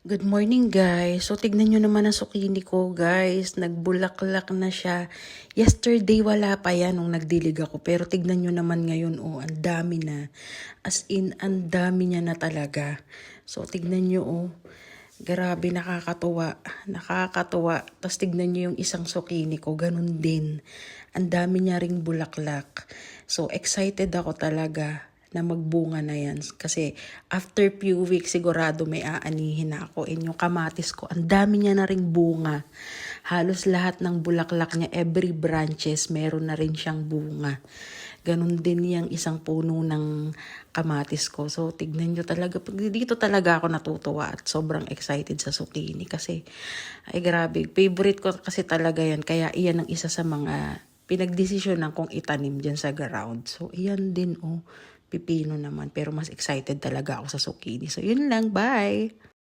Good morning guys. So tignan nyo naman ang zucchini ko guys. Nagbulaklak na siya. Yesterday wala pa yan nung nagdilig ako. Pero tignan nyo naman ngayon ang dami na. As in, ang dami niya na talaga. So tignan nyo Grabe, nakakatuwa. Nakakatuwa. Tapos tignan nyo yung isang zucchini ko. Ganun din. Ang dami niya ring bulaklak. So excited ako talaga na magbunga na yan. Kasi after few weeks, sigurado may aanihin na ako. And yung kamatis ko, ang dami niya na ring bunga. Halos lahat ng bulaklak niya, every branches, meron na rin siyang bunga. Ganon din yung isang puno ng kamatis ko. So, tignan nyo talaga. Dito talaga ako natutuwa at sobrang excited sa zucchini. Kasi, ay grabe, favorite ko kasi talaga yan. Kaya iyan ang isa sa mga pinagdesisyonan kong itanim dyan sa ground. So, iyan din pipino naman. Pero mas excited talaga ako sa zucchini. So, yun lang. Bye!